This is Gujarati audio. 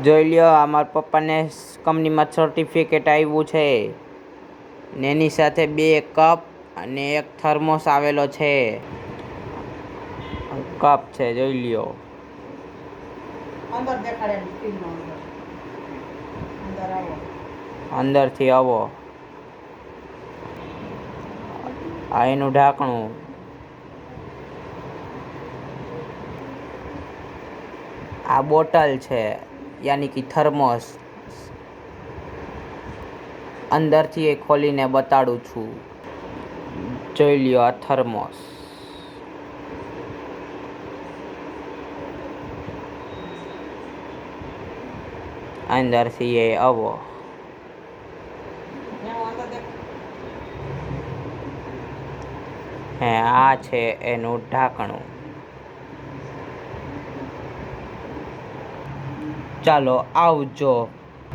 જોઈ લ્યો, અમારા પપ્પાને કંપનીમાં સર્ટિફિકેટ આવ્યું છે ને એની સાથે 2 કપ અને 1 થર્મોસ આવેલો છે. કપ છે, જોઈ લ્યો. અંદર દેખાડે સ્ક્રીનમાં અંદર આવો. અંદરથી આવો. આ એનું ઢાંકણું. આ બોટલ છે, યાની કે થર્મોસ. અંદરથી એ ખોલીને બતાડું છું. જોઈ લ્યો, આ થર્મોસ. અંદરથી એ આવો. હે, આ છે એનું ઢાંકણું. ચાલો, આવજો.